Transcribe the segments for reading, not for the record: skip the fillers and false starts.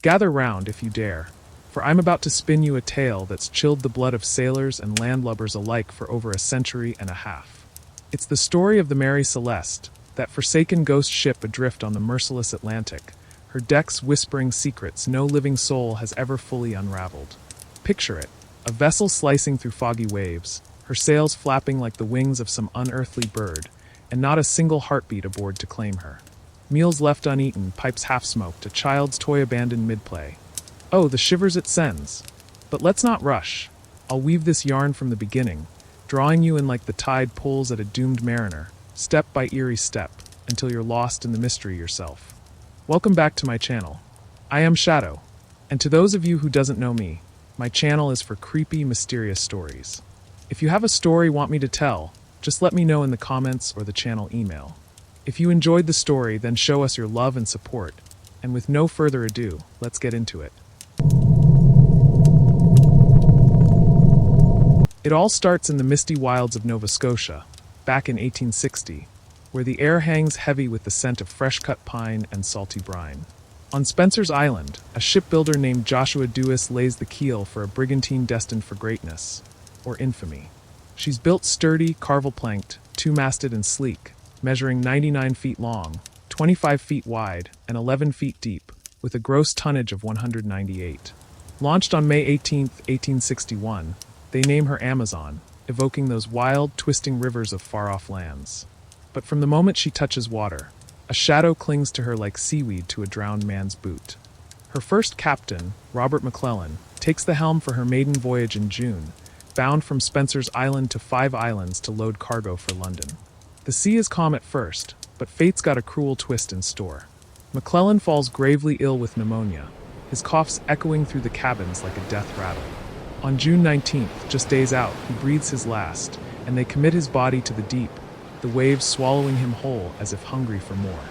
Gather round if you dare, for I'm about to spin you a tale that's chilled the blood of sailors and landlubbers alike for over a century and a half. It's the story of the Mary Celeste, that forsaken ghost ship adrift on the merciless Atlantic, her decks whispering secrets no living soul has ever fully unraveled. Picture it, a vessel slicing through foggy waves, her sails flapping like the wings of some unearthly bird, and not a single heartbeat aboard to claim her. Meals left uneaten, pipes half-smoked, a child's toy abandoned mid-play. Oh, the shivers it sends. But let's not rush. I'll weave this yarn from the beginning, drawing you in like the tide pulls at a doomed mariner, step by eerie step, until you're lost in the mystery yourself. Welcome back to my channel. I am Shadow, and to those of you who doesn't know me, my channel is for creepy, mysterious stories. If you have a story you want me to tell, just let me know in the comments or the channel email. If you enjoyed the story, then show us your love and support. And with no further ado, let's get into it. It all starts in the misty wilds of Nova Scotia, back in 1860, where the air hangs heavy with the scent of fresh-cut pine and salty brine. On Spencer's Island, a shipbuilder named Joshua Dewis lays the keel for a brigantine destined for greatness, or infamy. She's built sturdy, carvel-planked, two-masted and sleek, measuring 99 feet long, 25 feet wide, and 11 feet deep, with a gross tonnage of 198. Launched on May 18, 1861, they name her Amazon, evoking those wild, twisting rivers of far-off lands. But from the moment she touches water, a shadow clings to her like seaweed to a drowned man's boot. Her first captain, Robert McClellan, takes the helm for her maiden voyage in June, bound from Spencer's Island to 5 islands to load cargo for London. The sea is calm at first, but fate's got a cruel twist in store. McClellan falls gravely ill with pneumonia, his coughs echoing through the cabins like a death rattle. On June 19th, just days out, he breathes his last, and they commit his body to the deep, the waves swallowing him whole as if hungry for more.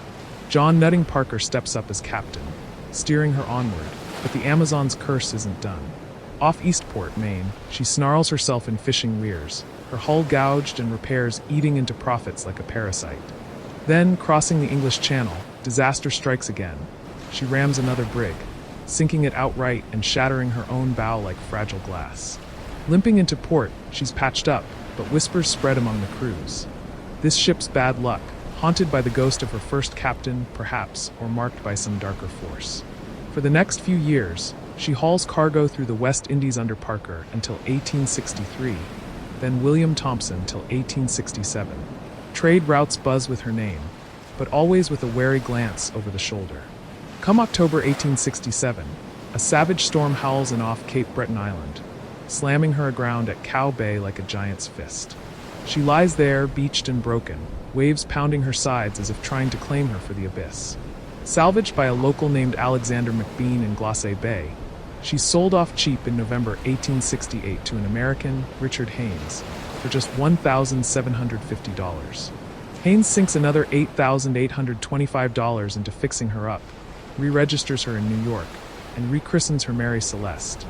John Nutting Parker steps up as captain, steering her onward, but the Amazon's curse isn't done. Off Eastport, Maine, she snarls herself in fishing weirs, her hull gouged and repairs eating into profits like a parasite. Then, crossing the English Channel, disaster strikes again. She rams another brig, sinking it outright and shattering her own bow like fragile glass. Limping into port, she's patched up, but whispers spread among the crews. This ship's bad luck, haunted by the ghost of her first captain, perhaps, or marked by some darker force. For the next few years, she hauls cargo through the West Indies under Parker until 1863, then William Thompson till 1867. Trade routes buzz with her name, but always with a wary glance over the shoulder. Come October 1867, a savage storm howls in off Cape Breton Island, slamming her aground at Cow Bay like a giant's fist. She lies there, beached and broken, waves pounding her sides as if trying to claim her for the abyss. Salvaged by a local named Alexander McBean in Glace Bay, she's sold off cheap in November 1868 to an American, Richard Haynes, for just $1,750. Haynes sinks another $8,825 into fixing her up, re-registers her in New York, and rechristens her Mary Celeste,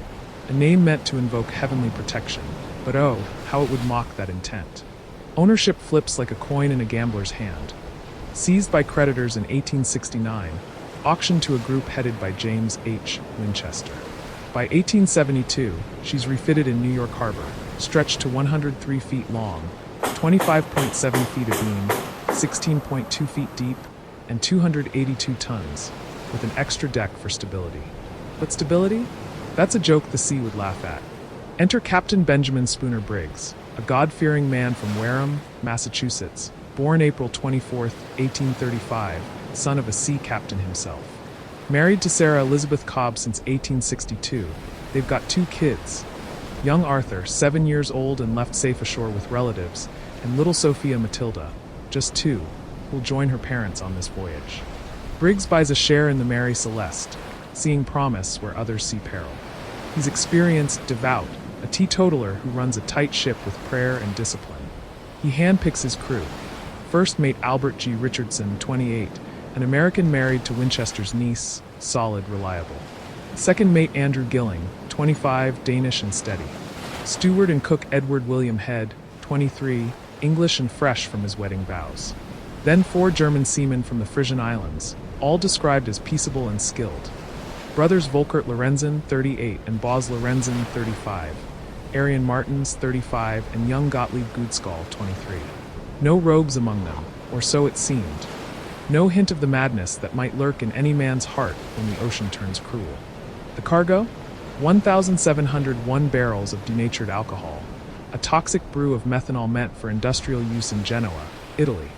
a name meant to invoke heavenly protection, but oh, how it would mock that intent. Ownership flips like a coin in a gambler's hand. Seized by creditors in 1869, auctioned to a group headed by James H. Winchester. By 1872, she's refitted in New York Harbor, stretched to 103 feet long, 25.7 feet abeam, 16.2 feet deep, and 282 tons, with an extra deck for stability. But stability? That's a joke the sea would laugh at. Enter Captain Benjamin Spooner Briggs, a God-fearing man from Wareham, Massachusetts, born April 24, 1835, son of a sea captain himself. Married to Sarah Elizabeth Cobb since 1862, they've got 2 kids. Young Arthur, 7 years old and left safe ashore with relatives, and little Sophia Matilda, just 2, who'll join her parents on this voyage. Briggs buys a share in the Mary Celeste, seeing promise where others see peril. He's experienced, devout, a teetotaler who runs a tight ship with prayer and discipline. He handpicks his crew. First mate Albert G. Richardson, 28, an American married to Winchester's niece, solid, reliable. Second mate Andrew Gilling, 25, Danish and steady. Steward and cook Edward William Head, 23, English and fresh from his wedding vows. Then 4 German seamen from the Frisian Islands, all described as peaceable and skilled. Brothers Volkert Lorenzen, 38, and Boz Lorenzen, 35. Arian Martins, 35, and young Gottlieb Gudskall, 23. No rogues among them, or so it seemed. No hint of the madness that might lurk in any man's heart when the ocean turns cruel. The cargo? 1,701 barrels of denatured alcohol, a toxic brew of methanol meant for industrial use in Genoa, Italy.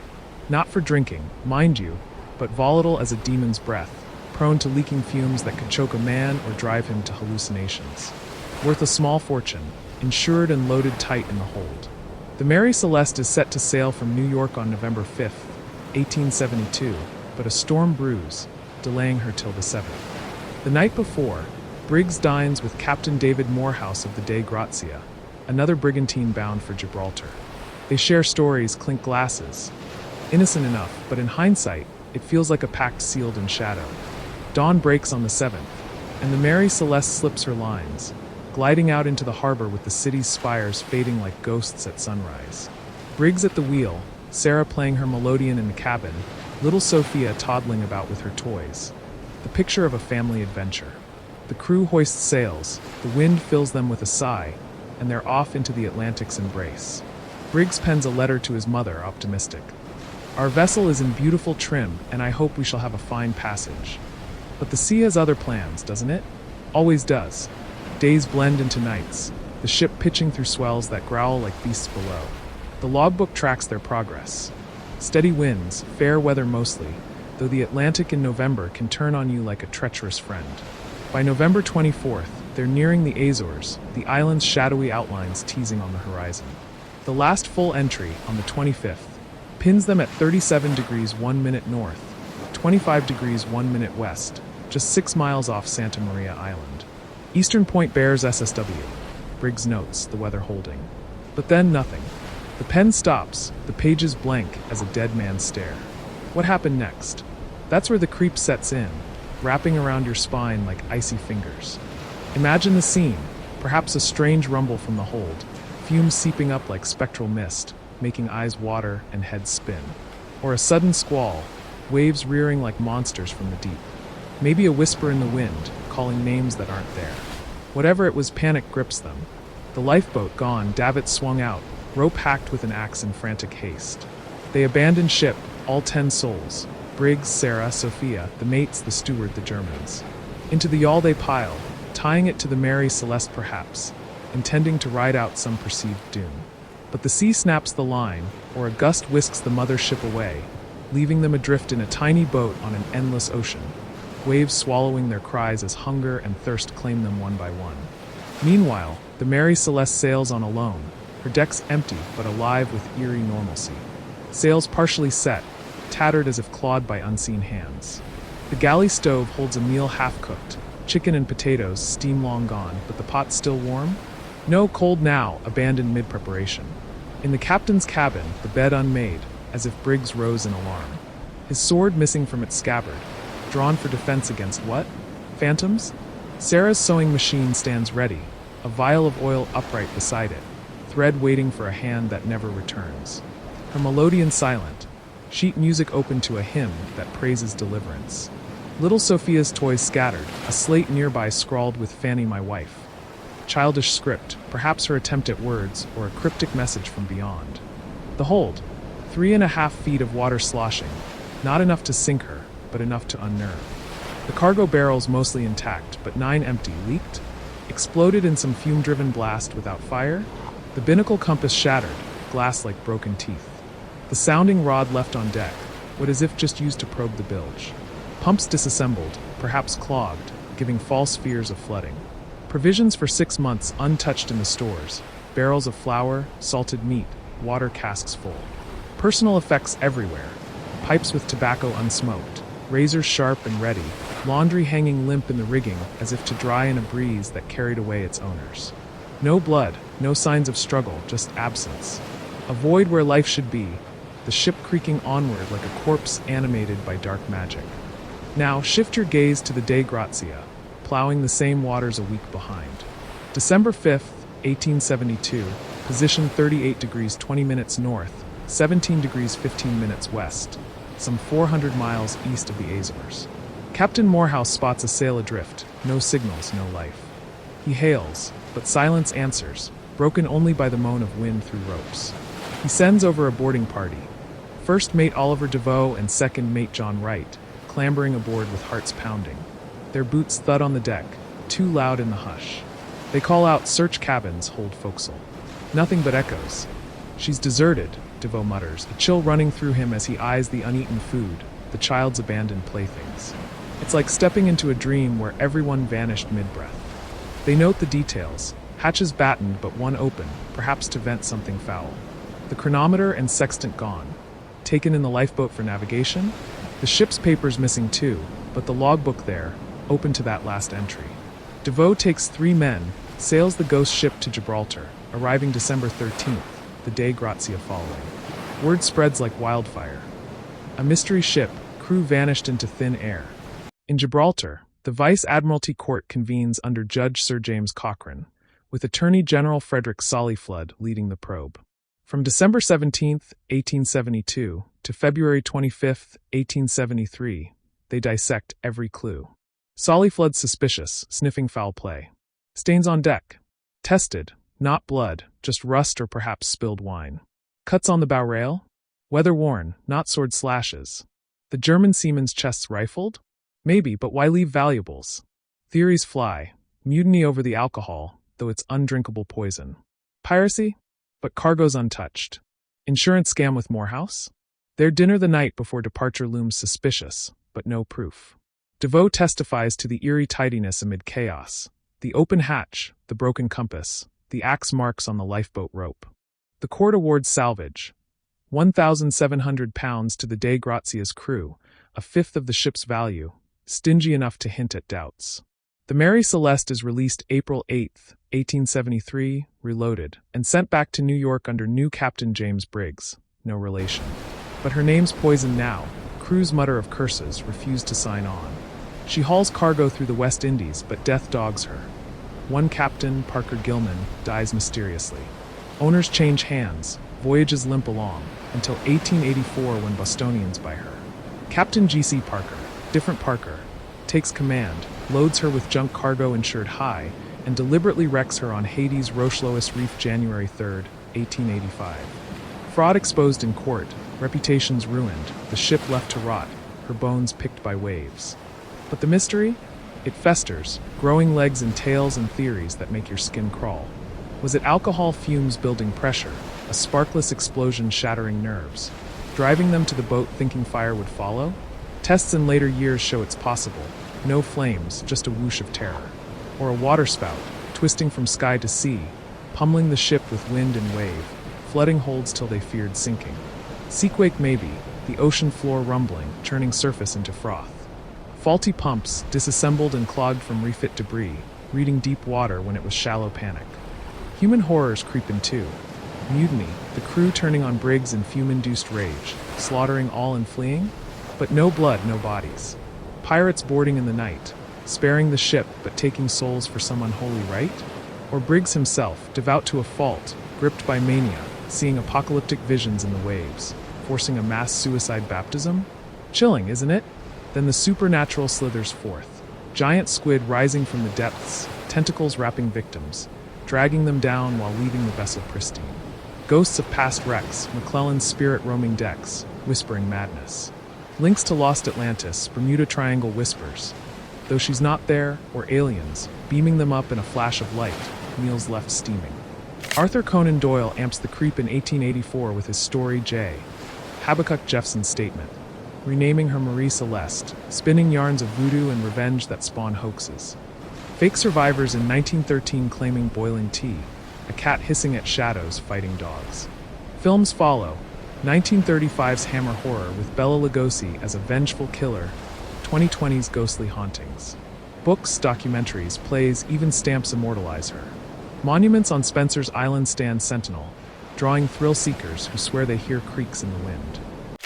Not for drinking, mind you, but volatile as a demon's breath, prone to leaking fumes that could choke a man or drive him to hallucinations. Worth a small fortune, insured and loaded tight in the hold. The Mary Celeste is set to sail from New York on November 5th, 1872, but a storm brews, delaying her till the 7th. The night before, Briggs dines with Captain David Morehouse of the Dei Grazia, another brigantine bound for Gibraltar. They share stories, clink glasses. Innocent enough, but in hindsight, it feels like a pact sealed in shadow. Dawn breaks on the 7th, and the Mary Celeste slips her lines, gliding out into the harbor with the city's spires fading like ghosts at sunrise. Briggs at the wheel, Sarah playing her melodeon in the cabin, little Sophia toddling about with her toys. The picture of a family adventure. The crew hoists sails, the wind fills them with a sigh, and they're off into the Atlantic's embrace. Briggs pens a letter to his mother, optimistic. Our vessel is in beautiful trim, and I hope we shall have a fine passage. But the sea has other plans, doesn't it? Always does. Days blend into nights, the ship pitching through swells that growl like beasts below. The logbook tracks their progress. Steady winds, fair weather mostly, though the Atlantic in November can turn on you like a treacherous friend. By November 24th, they're nearing the Azores, the island's shadowy outlines teasing on the horizon. The last full entry, on the 25th, pins them at 37 degrees 1 minute north, 25 degrees 1 minute west, just 6 miles off Santa Maria Island. Eastern Point bears SSW. Briggs notes, the weather holding. But then nothing. The pen stops, the pages blank as a dead man's stare. What happened next? That's where the creep sets in, wrapping around your spine like icy fingers. Imagine the scene, perhaps a strange rumble from the hold, fumes seeping up like spectral mist, making eyes water and heads spin. Or a sudden squall, waves rearing like monsters from the deep. Maybe a whisper in the wind, calling names that aren't there. Whatever it was, panic grips them. The lifeboat gone, davits swung out, rope hacked with an axe in frantic haste. They abandon ship, all 10 souls. Briggs, Sarah, Sophia, the mates, the steward, the Germans. Into the yawl they pile, tying it to the Mary Celeste perhaps, intending to ride out some perceived doom. But the sea snaps the line, or a gust whisks the mother ship away, leaving them adrift in a tiny boat on an endless ocean, waves swallowing their cries as hunger and thirst claim them one by one. Meanwhile, the Mary Celeste sails on alone, her decks empty but alive with eerie normalcy. Sails partially set, tattered as if clawed by unseen hands. The galley stove holds a meal half-cooked, chicken and potatoes, steam long gone, but the pot still warm? No, cold now, abandoned mid-preparation. In the captain's cabin, the bed unmade, as if Briggs rose in alarm. His sword missing from its scabbard, drawn for defense against what? Phantoms? Sarah's sewing machine stands ready, a vial of oil upright beside it, thread waiting for a hand that never returns. Her melodeon silent, sheet music open to a hymn that praises deliverance. Little Sophia's toys scattered, a slate nearby scrawled with Fanny my wife. Childish script, perhaps her attempt at words, or a cryptic message from beyond. The hold, 3.5 feet of water sloshing, not enough to sink her, but enough to unnerve. The cargo barrels mostly intact, but 9 empty, leaked? Exploded in some fume-driven blast without fire? The binnacle compass shattered, glass like broken teeth. The sounding rod left on deck, what as if just used to probe the bilge. Pumps disassembled, perhaps clogged, giving false fears of flooding. Provisions for 6 months untouched in the stores, barrels of flour, salted meat, water casks full. Personal effects everywhere, pipes with tobacco unsmoked, razors sharp and ready, laundry hanging limp in the rigging as if to dry in a breeze that carried away its owners. No blood, no signs of struggle, just absence. A void where life should be, the ship creaking onward like a corpse animated by dark magic. Now shift your gaze to the Dei Grazia, plowing the same waters a week behind. December 5th, 1872, position 38 degrees 20 minutes north, 17 degrees 15 minutes west, some 400 miles east of the Azores. Captain Morehouse spots a sail adrift, no signals, no life. He hails, but silence answers, broken only by the moan of wind through ropes. He sends over a boarding party. First mate Oliver DeVoe and second mate John Wright, clambering aboard with hearts pounding. Their boots thud on the deck, too loud in the hush. They call out, "Search cabins, hold forecastle." Nothing but echoes. "She's deserted," DeVoe mutters, a chill running through him as he eyes the uneaten food, the child's abandoned playthings. It's like stepping into a dream where everyone vanished mid-breath. They note the details, hatches battened but one open, perhaps to vent something foul. The chronometer and sextant gone. Taken in the lifeboat for navigation? The ship's papers missing too, but the logbook there, open to that last entry. DeVoe takes 3 men, sails the ghost ship to Gibraltar, arriving December 13th, the day Grazia following. Word spreads like wildfire. A mystery ship, crew vanished into thin air. In Gibraltar, the Vice Admiralty Court convenes under Judge Sir James Cochrane, with Attorney General Frederick Sollyflood leading the probe. From December 17, 1872, to February 25, 1873, they dissect every clue. Sollyflood's suspicious, sniffing foul play. Stains on deck. Tested, not blood, just rust or perhaps spilled wine. Cuts on the bow rail? Weather-worn, not sword slashes. The German seaman's chests rifled? Maybe, but why leave valuables? Theories fly. Mutiny over the alcohol, though it's undrinkable poison. Piracy? But cargo's untouched. Insurance scam with Morehouse? Their dinner the night before departure looms suspicious, but no proof. DeVoe testifies to the eerie tidiness amid chaos. The open hatch, the broken compass, the axe marks on the lifeboat rope. The court awards salvage. £1,700 to the Dei Grazia's crew, a fifth of the ship's value, stingy enough to hint at doubts. The Mary Celeste is released April 8, 1873, reloaded, and sent back to New York under new Captain James Briggs, no relation. But her name's poisoned now. Crews mutter of curses, refuse to sign on. She hauls cargo through the West Indies, but death dogs her. One captain, Parker Gilman, dies mysteriously. Owners change hands, voyages limp along, until 1884 when Bostonians buy her. Captain G.C. Parker, different Parker, takes command, loads her with junk cargo insured high, and deliberately wrecks her on Haiti's Rochelois Reef January 3, 1885. Fraud exposed in court, reputations ruined, the ship left to rot, her bones picked by waves. But the mystery? It festers, growing legs and tails and theories that make your skin crawl. Was it alcohol fumes building pressure, a sparkless explosion shattering nerves, driving them to the boat thinking fire would follow? Tests in later years show it's possible. No flames, just a whoosh of terror. Or a waterspout, twisting from sky to sea, pummeling the ship with wind and wave, flooding holds till they feared sinking. Seaquake maybe, the ocean floor rumbling, churning surface into froth. Faulty pumps, disassembled and clogged from refit debris, reading deep water when it was shallow panic. Human horrors creep in too. Mutiny, the crew turning on Briggs in fume-induced rage, slaughtering all and fleeing? But no blood, no bodies. Pirates boarding in the night, sparing the ship but taking souls for some unholy rite? Or Briggs himself, devout to a fault, gripped by mania, seeing apocalyptic visions in the waves, forcing a mass suicide baptism? Chilling, isn't it? Then the supernatural slithers forth. Giant squid rising from the depths, tentacles wrapping victims, dragging them down while leaving the vessel pristine. Ghosts of past wrecks, McClellan's spirit roaming decks, whispering madness. Links to lost Atlantis, Bermuda Triangle whispers. Though she's not there, or aliens, beaming them up in a flash of light, meals left steaming. Arthur Conan Doyle amps the creep in 1884 with his story J. Habakkuk Jeffson's statement, renaming her Mary Celeste, spinning yarns of voodoo and revenge that spawn hoaxes. Fake survivors in 1913 claiming boiling tea, a cat hissing at shadows fighting dogs. Films follow, 1935's Hammer Horror with Bela Lugosi as a vengeful killer, 2020's Ghostly Hauntings. Books, documentaries, plays, even stamps immortalize her. Monuments on Spencer's Island stand sentinel, drawing thrill-seekers who swear they hear creaks in the wind.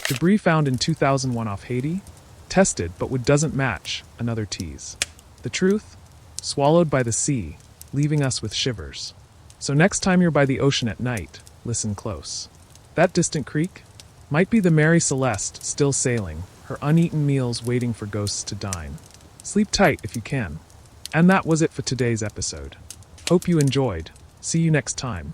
Debris found in 2001 off Haiti? Tested, but what doesn't match, another tease. The truth? Swallowed by the sea, leaving us with shivers. So next time you're by the ocean at night, listen close. That distant creak? Might be the Mary Celeste still sailing, her uneaten meals waiting for ghosts to dine. Sleep tight if you can. And that was it for today's episode. Hope you enjoyed. See you next time.